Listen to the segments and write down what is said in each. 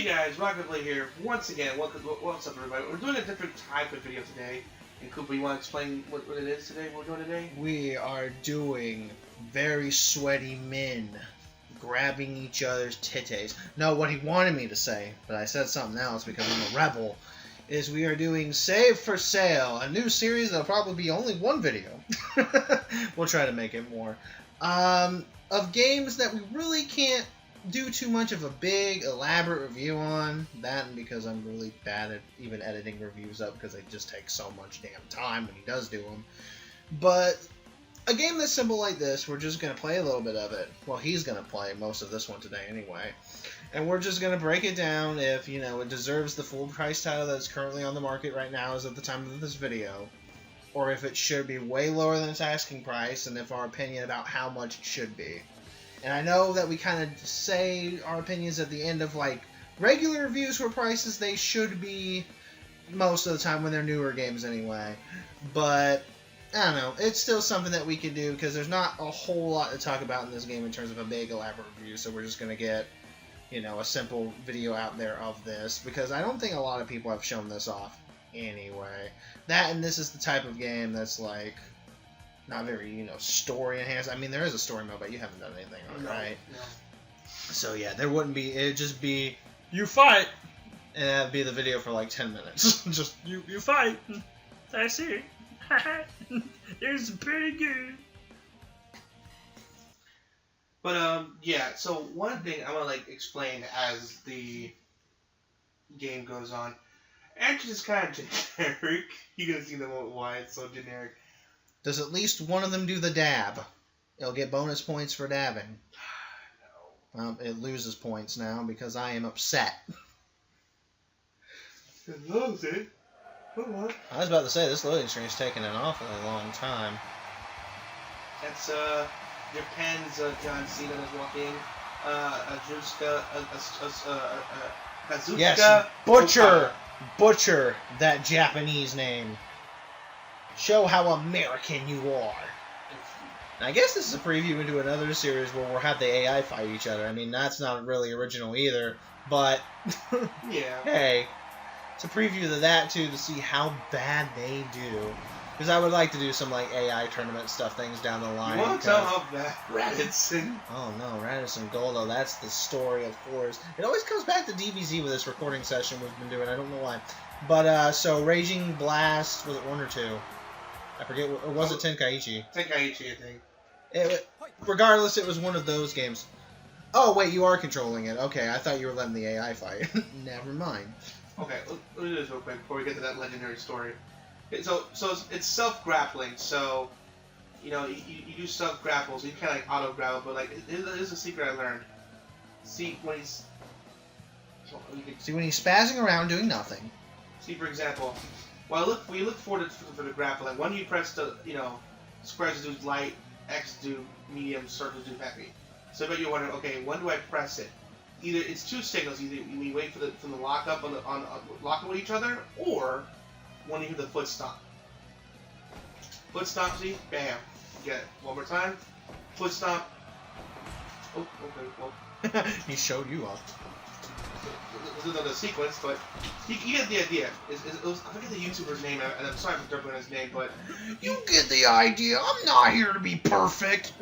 guys, Rocket Blade here. Once again, what's up everybody? We're doing a different type of video today. And Koopa, you want to explain what it is today, what we're doing today? We are doing very sweaty men grabbing each other's titties. No, what he wanted me to say, but I said something else because I'm a rebel, is we are doing Save for Sale, a new series that'll probably be only one video. We'll try to make it more. Of games that we really can't do too much of a big, elaborate review on. That and because I'm really bad at even editing reviews up because they just take so much damn time when he does do them. But a game that's simple like this, we're just going to play a little bit of it. Well, he's going to play most of this one today anyway. And we're just going to break it down if, you know, it deserves the full price title that's currently on the market right now as of the time of this video. Or if it should be way lower than its asking price, and if our opinion about how much it should be. And I know that we kind of say our opinions at the end of, like, regular reviews for prices they should be most of the time when they're newer games anyway. But, I don't know, it's still something that we can do because there's not a whole lot to talk about in this game in terms of a big, elaborate review. So we're just going to get, you know, a simple video out there of this because I don't think a lot of people have shown this off anyway. That and this is the type of game that's, like, not very, you know, story enhanced. I mean, there is a story mode, but you haven't done anything on it, right? No. So, yeah, there wouldn't be... It'd just be, you fight! And that'd be the video for, like, 10 minutes. Just, you fight! That's it. It's pretty good. But, yeah, so one thing I want to, like, explain as the game goes on. Actually, it's kind of generic. You can see why it's so generic. Does at least one of them do the dab? It'll get bonus points for dabbing. No. It loses points now because I am upset. It loves it. What? I was about to say, this loading screen is taking an awfully long time. That's, Japan's John Cena is walking. Kazuka. Yes, Butcher! Koopa. Butcher that Japanese name. Show how American you are. I guess this is a preview into another series where we'll have the AI fight each other. I mean, that's not really original either, but yeah. Hey, it's a preview of that too to see how bad they do. Because I would like to do some like AI tournament stuff things down the line. You want to tell how bad Raditz? Oh no, Raditz and Goldo, that's the story of course. It always comes back to DBZ with this recording session we've been doing. I don't know why. But so Raging Blast, was it 1 or 2? I forget, or was it Tenkaichi? Tenkaichi, I think. Regardless, it was one of those games. Oh, wait, you are controlling it. Okay, I thought you were letting the AI fight. Never mind. Okay, let me do this real quick before we get to that legendary story. So it's self-grappling, so, you know, you do self-grapple, so you kind of like auto-grapple, but, like, here's a secret I learned. See, when he's... See, when he's spazzing around doing nothing. See, for example... Well, when you look for the grappling, when you press the, you know, squares do light, X do medium, circles do heavy. So I bet you're wondering, okay, when do I press it? Either it's two signals. Either we wait for the lock up on locking with each other, or when you hear the foot stomp. Foot stomp, see, bam, get it. One more time, foot stomp. Oh, okay, well. He showed you off. This is another sequence, but you get the idea. I forget the YouTuber's name, and I'm sorry for jumping on his name, but you get the idea. I'm not here to be perfect.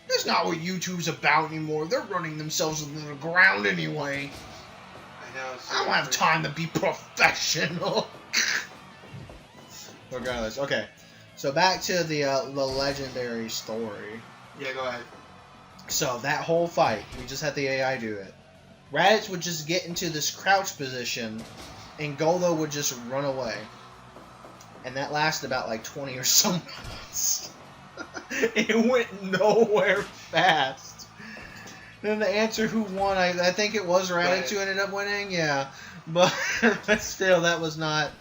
That's not what YouTube's about anymore. They're running themselves into the ground anyway. I know. I don't have time to be professional. Regardless, okay. So back to the legendary story. Yeah, go ahead. So that whole fight, we just had the AI do it. Raditz would just get into this crouch position, and Goldo would just run away. And that lasted about like 20 or so minutes. It went nowhere fast. Then the answer who won, I think it was Raditz who ended up winning, yeah. But still, that was not...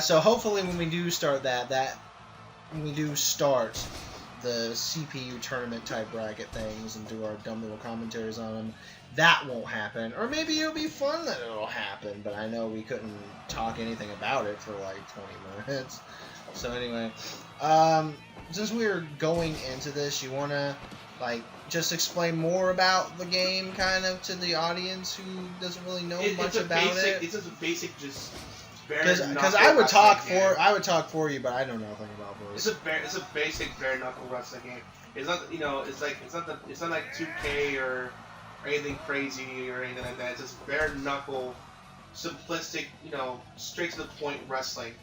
so hopefully when we do start when we do start the CPU tournament type bracket things and do our dumb little commentaries on them, that won't happen. Or maybe it'll be fun that it'll happen, but I know we couldn't talk anything about it for like 20 minutes. So anyway, since we're going into this, you want to like just explain more about the game, kind of, to the audience who doesn't really know much about it? It's just a basic, just because I would talk for you, but I know nothing about voice. It's a basic bare knuckle wrestling game. It's not it's not like 2K or anything crazy or anything like that. It's just bare knuckle, simplistic, straight to the point wrestling.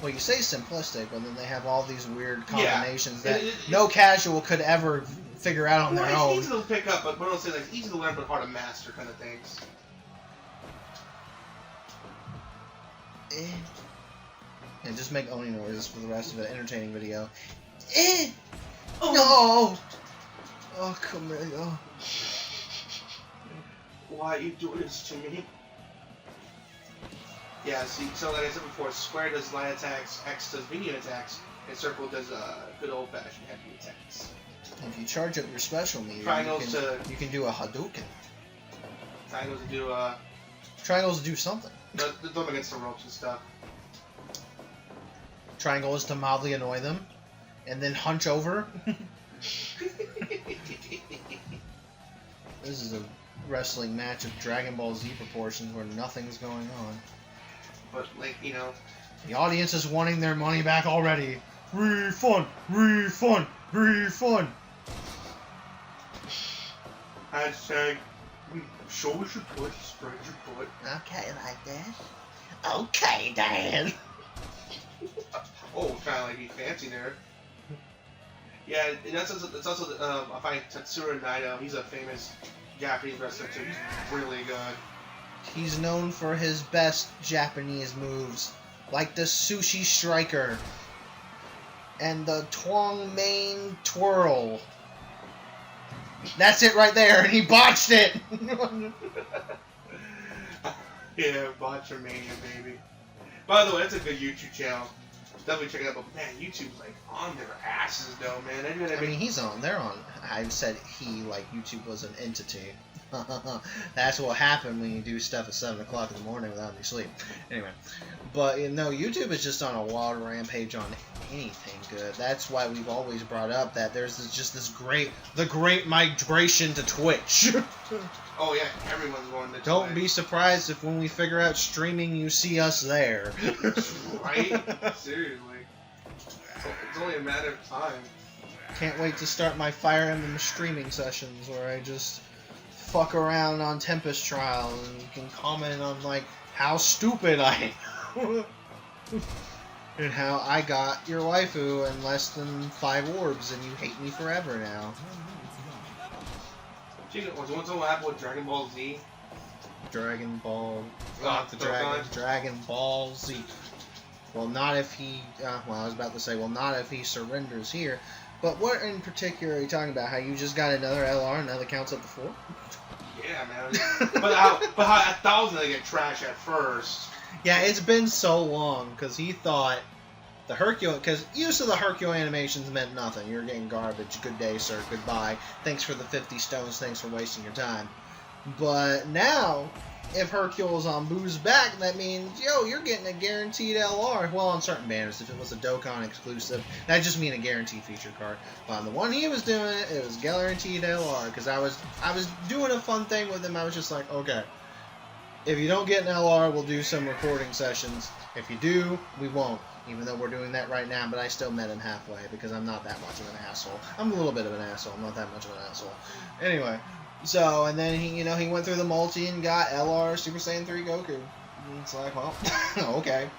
Well, you say simplistic, but then they have all these weird combinations that no casual could ever figure out on their own. It's easy to pick up, but what I'll say, like, easy to learn but hard to master kind of things. And just make Oni noises for the rest of the entertaining video. Oh. No! Oh, come here. Oh. Why are you doing this to me? Yeah, see, so like I said before, square does light attacks, X does minion attacks, and circle does good old-fashioned heavy attacks. If you charge up your special meter, you can do a Hadouken. Triangles do something. Them against the ropes and stuff. Triangle is to mildly annoy them, and then hunch over. This is a wrestling match of Dragon Ball Z proportions where nothing's going on. But, like, the audience is wanting their money back already. Refund! Refund! Refund! Hashtag, show us your butt, spread your butt. Okay, like that. Okay, Dad. Oh, kind of like be fancy there. Yeah, and that's also I find Tatsuro Naito. He's a famous Japanese wrestler too. He's really good. He's known for his best Japanese moves, like the Sushi Striker and the Twang Main Twirl. That's it right there, and he botched it. Yeah, Botchamania, baby. By the way, that's a good YouTube channel. Definitely check it out. But man, YouTube's like on their asses, though, man. I mean, he's on. They're on. I've said he, like YouTube was an entity. That's what happened when you do stuff at 7 o'clock in the morning without any sleep. Anyway, but YouTube is just on a wild rampage on anything good. That's why we've always brought up that there's this great migration to Twitch. Oh yeah, everyone's going to Twitch. Don't be surprised if when we figure out streaming, you see us there. Right? Seriously. It's only a matter of time. Can't wait to start my Fire Emblem streaming sessions where I just fuck around on Tempest Trial and you can comment on, like, how stupid I am. And how I got your waifu in less than 5 orbs and you hate me forever now. Was one what happened with Dragon Ball Z? Dragon Ball Z. Well, not if he. I was about to say, well, not if he surrenders here. But what in particular are you talking about? How you just got another LR and now the count's up to 4? Yeah, man. but how 1,000 they get trash at first. Yeah, it's been so long because he thought the Hercule, because use of the Hercule animations meant nothing. You're getting garbage. Good day, sir. Goodbye. Thanks for the 50 stones. Thanks for wasting your time. But now, if Hercule's on Boo's back, that means, you're getting a guaranteed LR. Well, on certain banners, if it was a Dokkan exclusive, that'd just mean a guaranteed feature card. But on the one he was doing, it was guaranteed LR, because I was doing a fun thing with him. I was just like, okay, if you don't get an LR, we'll do some recording sessions. If you do, we won't. Even though we're doing that right now, but I still met him halfway, because I'm not that much of an asshole. I'm a little bit of an asshole. I'm not that much of an asshole. Anyway. So, and then he went through the multi and got LR Super Saiyan 3 Goku. And it's like, well, okay.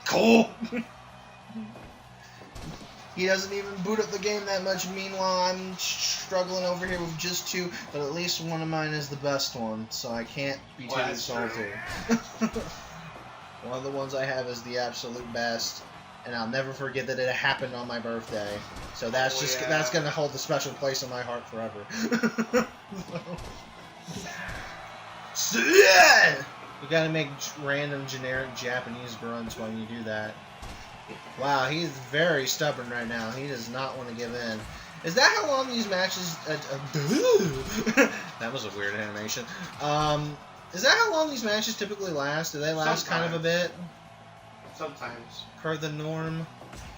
Cool! He doesn't even boot up the game that much. Meanwhile, I'm struggling over here with just 2, but at least one of mine is the best one, so I can't be too salty. One of the ones I have is the absolute best. And I'll never forget that it happened on my birthday. So that's that's gonna hold a special place in my heart forever. So, yeah! You gotta make random generic Japanese grunts when you do that. Wow, he's very stubborn right now. He does not want to give in. Is that how long these matches? That was a weird animation. Is that how long these matches typically last? Do they last kind of a bit? Sometimes. Per the norm?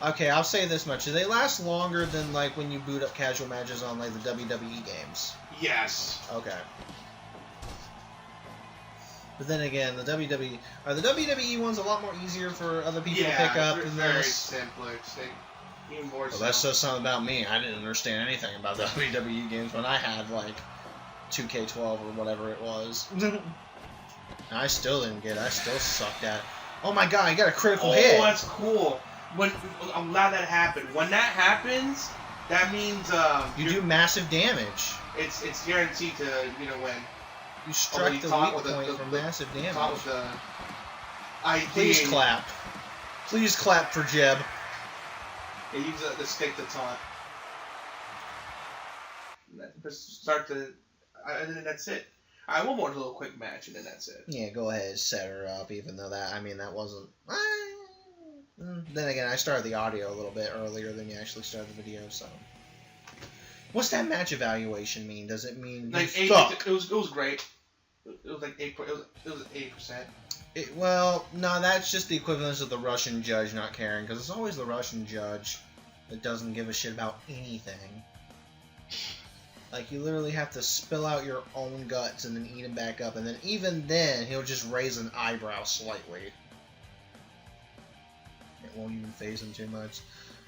Okay, I'll say this much: do they last longer than like when you boot up casual matches on like the WWE games? Yes. Okay. But then again, the WWE ones a lot more easier for other people to pick up than very this? simplistic. Even more Well, so. that says something about me. I didn't understand anything about the WWE games when I had like 2K12 or whatever it was. I still didn't get it. I still sucked at it. Oh my god, I got a critical hit. Oh, that's cool. I'm glad that happened. When that happens, that means you do massive damage. It's guaranteed to win. You struck the weak point for massive damage. With the ID. Please clap. Please clap for Jeb. Yeah, use the stick to taunt. Start the. And then that's it. I want more little quick match, and then that's it. Yeah, go ahead, set her up. Even though that wasn't. Then again, I started the audio a little bit earlier than you actually started the video. So, what's that match evaluation mean? Does it mean like you 8? suck? It was great. It was like 8. It was 8%. Well, no, that's just the equivalence of the Russian judge not caring, because it's always the Russian judge that doesn't give a shit about anything. Like, you literally have to spill out your own guts and then eat them back up, and then even then, he'll just raise an eyebrow slightly. It won't even faze him too much.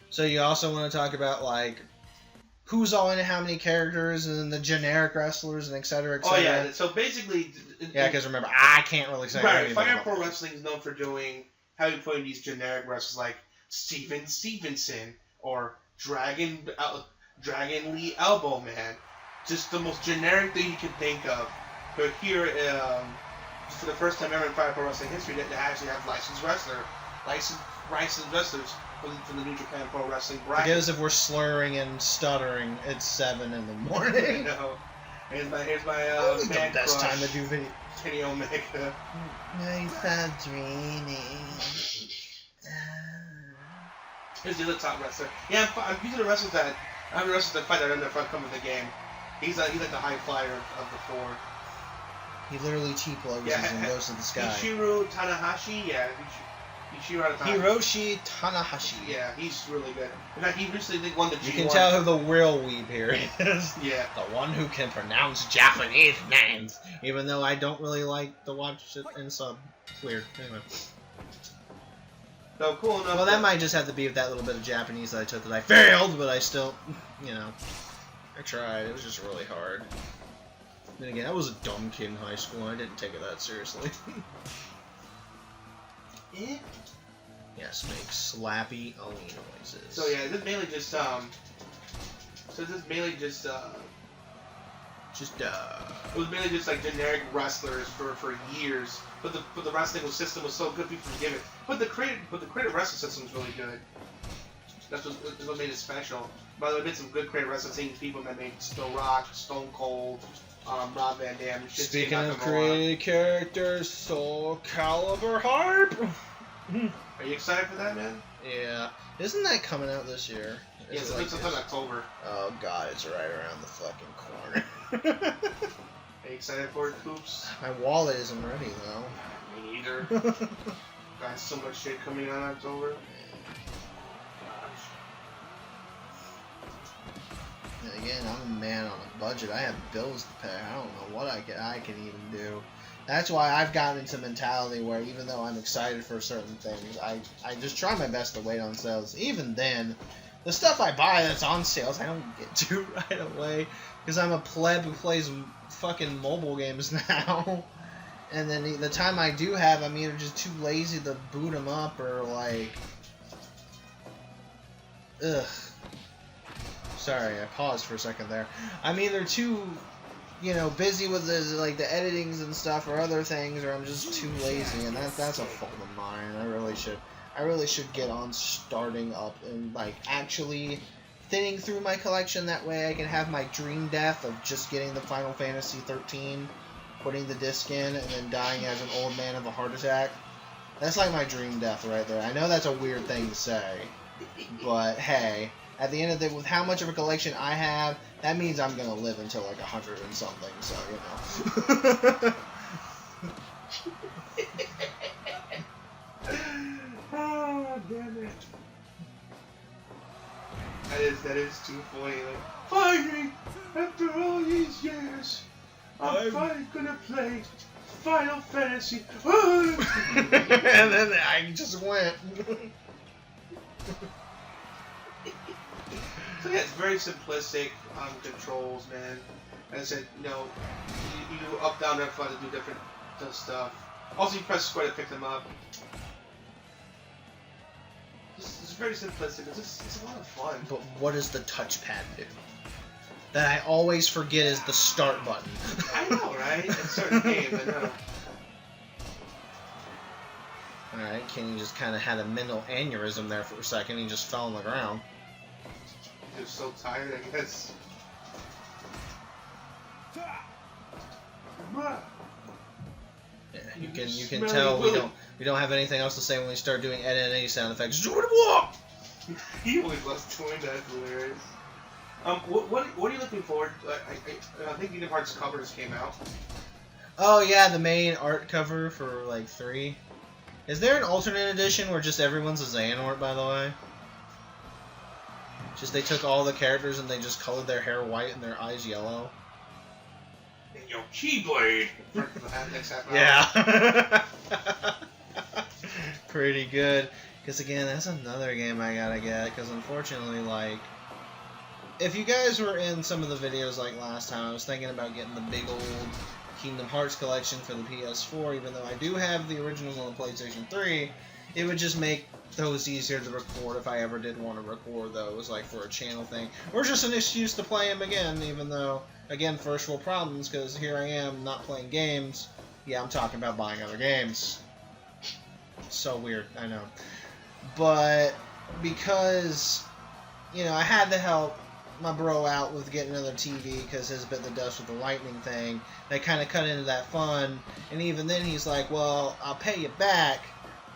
So you also want to talk about, like, who's all in it, how many characters, and the generic wrestlers, and et cetera, et cetera. Oh, yeah, so basically... Yeah, because remember, I can't really say anything Fire about Pro that. Wrestling is known for having putting these generic wrestlers like Steven Stevenson or Dragon Lee Elbow Man. Just the most generic thing you can think of. But here, for the first time ever in Fire Pro Wrestling history, they actually have licensed wrestlers for the New Japan Pro Wrestling bracket. Because if we're slurring and stuttering, it's 7 in the morning. No. Here's my Only the man best crush, time to do video. Kenny Omega. I start dreaming. Here's the other top wrestler. Yeah, I'm using the wrestlers that fight that end up come in the game. He's like the high flyer of the four. He literally T-poses and goes to the sky. Ichiro Tanahashi, yeah. Ichiro Tanahashi. Hiroshi Tanahashi. Yeah, he's really good. In fact, he recently won the G1. You can tell who the real weeb here is. Yeah. The one who can pronounce Japanese names. Even though I don't really like to watch it in sub. Weird. Anyway. So cool enough. Well, that might just have to be with that little bit of Japanese that I took that I failed, but I still, I tried. It was just really hard. Then again, I was a dumb kid in high school, and I didn't take it that seriously. Yes, make slappy O noises. So yeah, this is mainly just it was mainly just like generic wrestlers for years. But the wrestling system was so good, people forgive it. But the creative wrestling system was really good. That's what made it special. By the way, did some good creative wrestling teams. People that made The Rock, Stone Cold, Rob Van Dam. Speaking of creative characters, Soul Calibur Harp. Are you excited for that, man? Yeah. Isn't that coming out this year? Yes, it's sometime in October. Oh god, it's right around the fucking corner. Are you excited for it, Coops? My wallet isn't ready though. Me neither. Got so much shit coming out in October. And again, I'm a man on a budget. I have bills to pay. I don't know what I can even do. That's why I've gotten into mentality where even though I'm excited for certain things, I just try my best to wait on sales. Even then, the stuff I buy that's on sales, I don't get to right away because I'm a pleb who plays fucking mobile games now. And then the time I do have, I'm either just too lazy to boot them up or like, ugh. Sorry, I paused for a second there. I'm either too, busy with the editings and stuff or other things, or I'm just too lazy, and that's a fault of mine. I really should get on starting up and actually thinning through my collection. That way I can have my dream death of just getting the Final Fantasy 13, putting the disc in, and then dying as an old man of a heart attack. That's like my dream death right there. I know that's a weird thing to say, but hey. At the end of the day, with how much of a collection I have, that means I'm gonna live until 100 and something. So Oh, damn it! That is too funny. Like, finally, after all these years, I'm finally gonna play Final Fantasy. And then I just went. So yeah, it's very simplistic controls, man. As I said, you know, you do up, down, left, right to do different stuff. Also, you press square to pick them up. It's very simplistic. It's a lot of fun. But what does the touchpad do? That I always forget is the start button. I know, right? In certain games, I know. Alright, Kenny just kind of had a mental aneurysm there for a second. He just fell on the ground. He was so tired, I guess. Yeah, you can tell we don't have anything else to say when we start doing NNA sound effects. He always loves doing that. It's hilarious. What are you looking forward? I think Kingdom Hearts covers came out. Oh yeah, the main art cover for like 3. Is there an alternate edition where just everyone's a Xehanort, by the way? Just they took all the characters and they just colored their hair white and their eyes yellow. And your Keyblade. Yeah. Pretty good. Because again, that's another game I gotta get. Because unfortunately, like, if you guys were in some of the videos like last time, I was thinking about getting the big old Kingdom Hearts collection for the PS4. Even though I do have the originals on the PlayStation 3, it would just make those easier to record if I ever did want to record those, like for a channel thing, or just an excuse to play them again. Even though, again, first world problems, because here I am not playing games. Yeah, I'm talking about buying other games. So weird, I know. But because, you know, I had to help my bro out with getting another TV because his bit the dust with the lightning thing. They kind of cut into that fun, and even then he's like, well, I'll pay you back,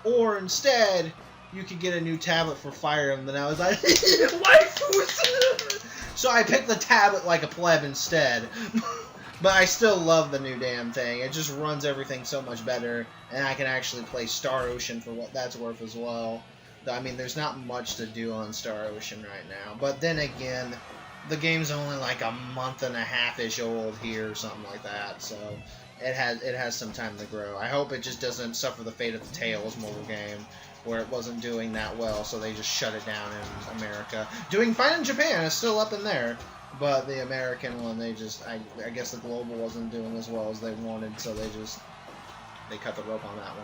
or instead you could get a new tablet for Fire Emblem. And I was like, so I picked the tablet like a pleb instead. But I still love the new damn thing. It just runs everything so much better, and I can actually play Star Ocean for what that's worth as well. I mean, there's not much to do on Star Ocean right now. But then again, the game's only like a month and a half-ish old here or something like that, so it has some time to grow. I hope it just doesn't suffer the fate of the Tales mobile game, where it wasn't doing that well, so they just shut it down in America. Doing fine in Japan, it's still up in there, but the American one, they just, I guess the global wasn't doing as well as they wanted, so they cut the rope on that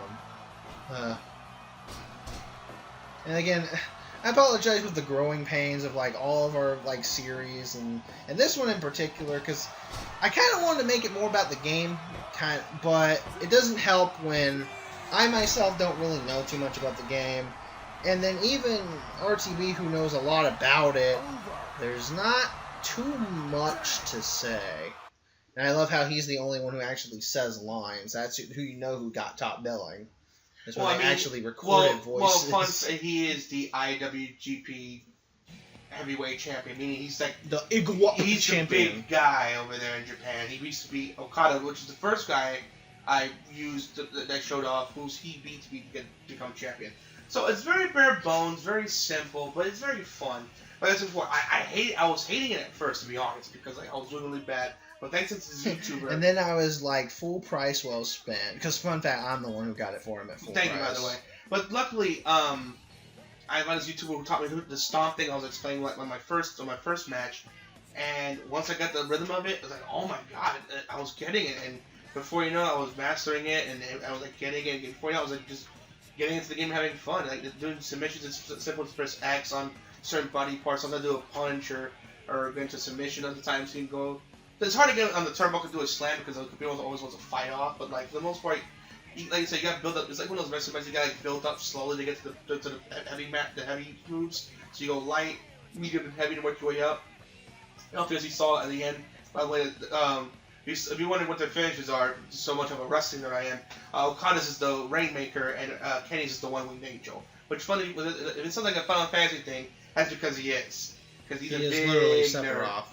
one. And again, I apologize with the growing pains of like all of our like series and this one in particular, because I kind of wanted to make it more about the game, but it doesn't help when I myself don't really know too much about the game, and then even RTB, who knows a lot about it, there's not too much to say. And I love how he's the only one who actually says lines. That's who you know who got top billing. That's when they actually recorded voices. Well, fun, he is the IWGP heavyweight champion, meaning he's like he's champion. The big guy over there in Japan. He used to be Okada, which is the first guy I used that showed off who's he beat to become champion. So it's very bare bones, very simple, but it's very fun. Like I said before, I was hating it at first, to be honest, because like, I was doing really bad. But thanks to this YouTuber. And then I was like, full price, well spent. Because fun fact, I'm the one who got it for him at full price. Thank you, by the way. But luckily, I had this YouTuber who taught me the stomp thing I was explaining like on my first match. And once I got the rhythm of it, I was like, oh my god, I was getting it. And before you know it, I was mastering it, and I was like getting it. And before you know, I was like just getting into the game and having fun. Like doing submissions, it's simple to press X on certain body parts. Sometimes I do a punch or go into submission other times. You can go. It's hard to get on the turnbuckle and do a slam because the computer always wants to fight off, but like for the most part, like you said, you got to build up. It's like one of those wrestling matches. You got to like build up slowly to get to the heavy moves. So you go light, medium, and heavy to work your way up. As you saw at the end, by the way, if you wondering what their finishes are, so much of a wrestling that I am, Okada's is the Rainmaker and Kenny's is the One Winged Angel. Which funny, if it's something like a Final Fantasy thing, that's because he is. Because he's a big literally nerd.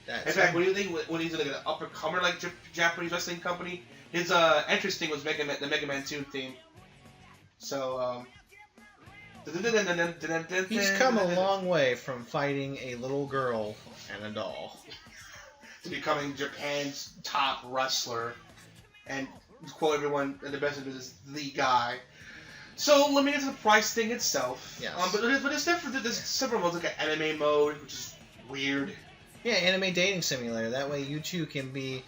In fact, when you think when he's like an up-and-comer like Japanese wrestling company, his entrance thing was the Mega Man 2 theme. So He's come a long way from fighting a little girl and a doll to becoming Japan's top wrestler, and to quote everyone, the best of it is the guy. So let me get to the price thing itself. Yes. But it's different. There's several modes, like an MMA mode, which is weird. Yeah, anime dating simulator. That way you too can be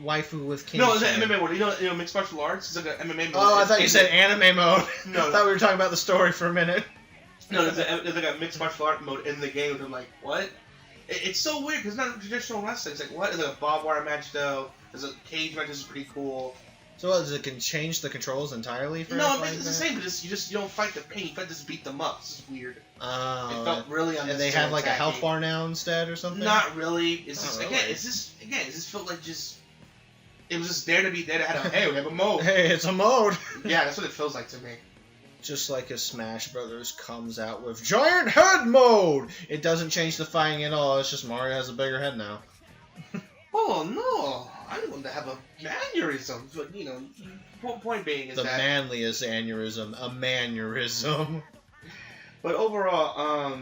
waifu with King. No, it's an MMA mode. You know, mixed martial arts. It's like an MMA mode. Oh, I thought you said anime mode. No. I thought we were talking about the story for a minute. No, there's like a mixed martial art mode in the game, and I'm like, what? It's so weird because it's not traditional wrestling. It's like, what? It's like a barbed wire match though. There's a cage match. This is pretty cool. So what, does it can change the controls entirely for No, it's the same, but you don't fight the pain, you fight just beat them up. This is weird. Oh. It felt really unnecessary. And they have like a health bar now instead or something? Not really. It's just really. it just felt like just it was just there to be there to have hey, we have a mode. Hey, it's a mode. Yeah, that's what it feels like to me. Just like if Smash Brothers comes out with Giant Head mode! It doesn't change the fighting at all, it's just Mario has a bigger head now. Oh no! I don't want to have a aneurysm, but you know, point being is the that manliest aneurysm, a mannerism. But overall,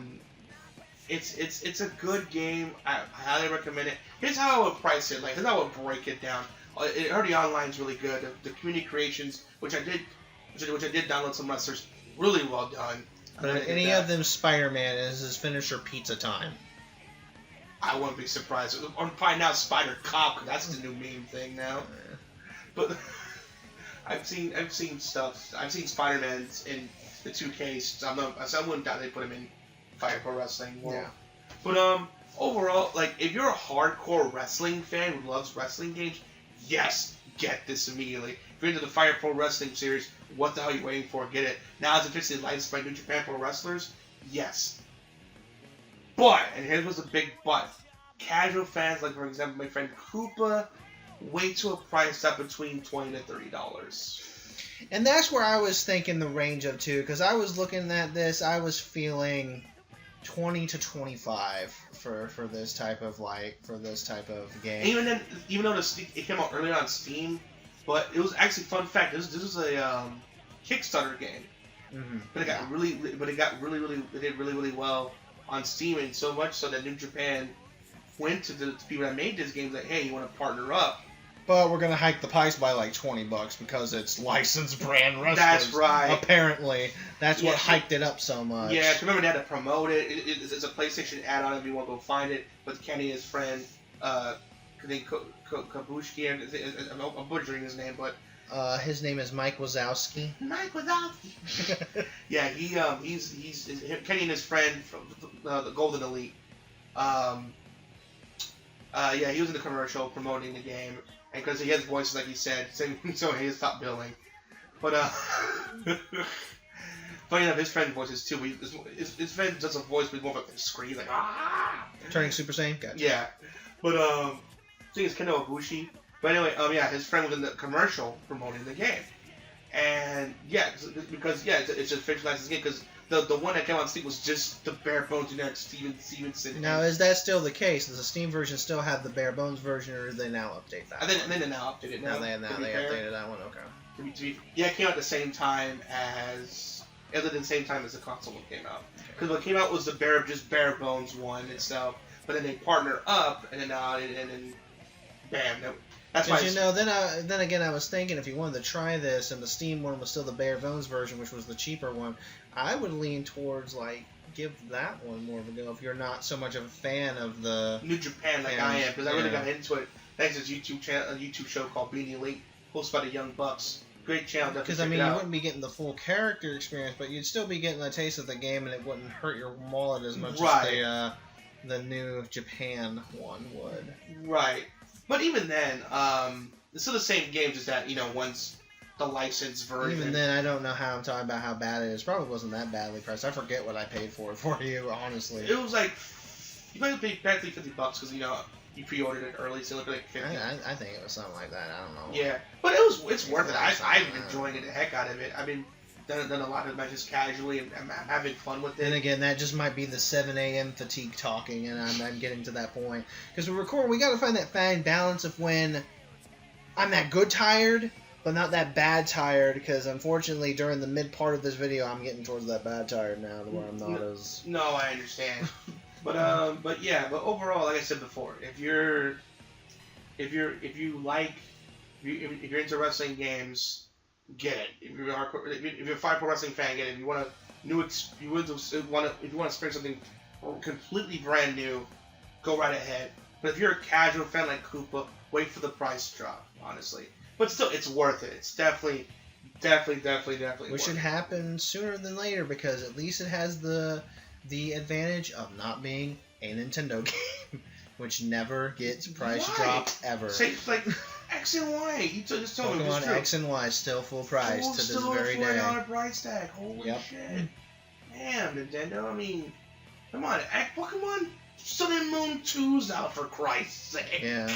it's a good game. I highly recommend it. Here's how I would price it. Like, here's how I would break it down. It already online is really good. The community creations, which I did download some wrestlers, really well done. But if any of them Spider-Man is his finisher pizza time. I wouldn't be surprised. Or probably now Spider Cop, because that's the new meme thing now. But I've seen stuff. I've seen Spider-Mans in the 2Ks. So I wouldn't doubt they put him in Fire Pro Wrestling. World. Yeah. But overall, like, if you're a hardcore wrestling fan who loves wrestling games, yes, get this immediately. If you're into the Fire Pro Wrestling series, what the hell are you waiting for? Get it. Now it's officially licensed by New Japan Pro Wrestlers. Yes. But, and here was the big but, casual fans, like for example my friend Koopa, wait till a price up between $20 to $30. And that's where I was thinking the range of too, because I was looking at this, I was feeling 20 to 25 for this type of game. Even though it came out earlier on Steam, but it was actually, fun fact, this was a Kickstarter game, but it did really well on Steam, and so much so that New Japan went to the people that made this game like, hey, you want to partner up? But we're gonna hike the price by like $20 because it's licensed brand wrestlers. That's right. Apparently, that's what hyped it up so much. Yeah, remember they had to promote it. It's a PlayStation add-on if you want to go find it. With Kenny and his friend, I think Kabushki, I'm butchering his name, but his name is Mike Wazowski. Mike Wazowski. Yeah, he's Kenny and his friend from the Golden Elite. Yeah, he was in the commercial promoting the game, and because he has voices like he said, so he has stopped billing. But funny enough, his friend voices too. His friend does a voice with more of a scream, like ah. Turning Super Saiyan. Gotcha. Yeah, but I think it's Kendo Ibushi. But anyway, yeah, his friend was in the commercial promoting the game, and yeah, because it's a official licensed game because. The one that came on Steam was just the bare bones generic Stevenson. Now, is that still the case? Does the Steam version still have the bare bones version, or do they now update that? I think they now updated it. Now they updated that one. Okay. Yeah, it came out at the same time as the console one came out. Because what came out was the bare bones one itself, but then they partner up, and then bam. That's why. Then again, I was thinking if you wanted to try this, and the Steam one was still the bare bones version, which was the cheaper one, I would lean towards give that one more of a go if you're not so much of a fan of the New Japan like I am, because I really got into it thanks to this YouTube show called Beanie Elite, hosted by the Young Bucks. Great channel. Because you wouldn't be getting the full character experience, but you'd still be getting a taste of the game, and it wouldn't hurt your wallet as much as the New Japan one would. Right. But even then, it's still the same game, just that, once the licensed version. Even then, I don't know how I'm talking about how bad it is. Probably wasn't that badly priced. I forget what I paid for it for you, honestly. It was you might have paid practically $50 because, you pre-ordered it early, so it looked like $50. I think it was something like that. I don't know. Yeah. But it's worth it. I'm enjoying the heck out of it. I mean, done a lot of matches casually, and I'm having fun with it. And again, that just might be the 7 a.m. fatigue talking, and I'm getting to that point. Because we got to find that fine balance of when I'm that good tired, but not that bad tired, because unfortunately during the mid part of this video I'm getting towards that bad tired now, to where I'm not as. No, I understand. But overall, like I said before, if you're into wrestling games, get it. If you're a 5 Pro Wrestling fan, get it. If you want if you want to experience something completely brand new, go right ahead. But if you're a casual fan like Koopa, wait for the price to drop, honestly. But still, it's worth it. It's definitely Which worth should it. happen sooner than later, because at least it has the advantage of not being a Nintendo game, which never gets price dropped ever. Say like X and Y. You just told me. Pokemon X and Y still full price to this very day. $40 price tag. Holy shit! Damn, Nintendo. I mean, come on, Pokemon Sun and Moon 2's out, for Christ's sake. Yeah.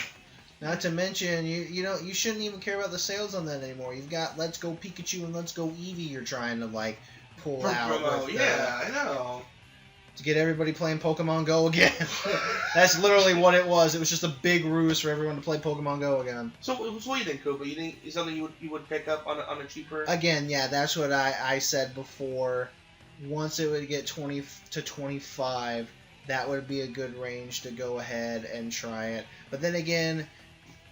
Not to mention, you shouldn't even care about the sales on that anymore. You've got Let's Go Pikachu and Let's Go Eevee you're trying to like pull out. Promo. Yeah, I know. To get everybody playing Pokemon Go again. That's literally what it was. It was just a big ruse for everyone to play Pokemon Go again. So what do you think, Koopa? You think it's something you would pick up on a cheaper? Again, yeah, that's what I said before. Once it would get 20 to 25, that would be a good range to go ahead and try it. But then again,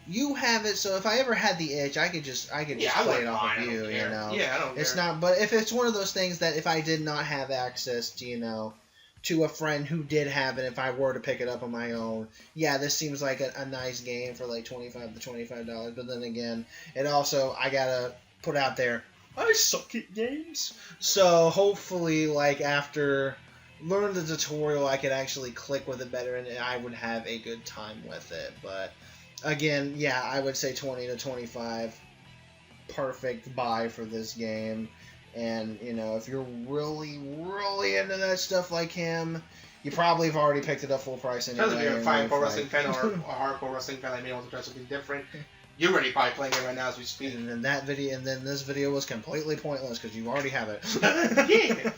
you have it, so if I ever had the itch, I could just play it off of you, you know. Yeah, I don't care. It's not, but if it's one of those things that if I did not have access to, to a friend who did have it, if I were to pick it up on my own, yeah, this seems like a nice game for like $25 to $25. But then again, it also, I gotta put out there, I suck at games. So hopefully, like after learn the tutorial, I could actually click with it better, and I would have a good time with it. But again, yeah, I would say 20 to 25, perfect buy for this game. And, if you're really, really into that stuff like him, you probably have already picked it up full price anyway. If you're a 5 Pro Wrestling fan or a hardcore wrestling fan, I may want to try something different. You're already probably playing it right now as we speak. And then this video was completely pointless because you already have it. Yeah.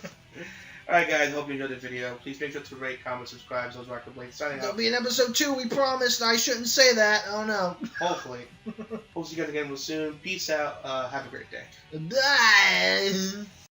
Alright guys, hope you enjoyed the video. Please make sure to rate, comment, subscribe. Those are Blade signing out. There'll be an episode 2, we promised. I shouldn't say that. Oh no. Hopefully. Hope to see you guys again real soon. Peace out. Have a great day. Bye.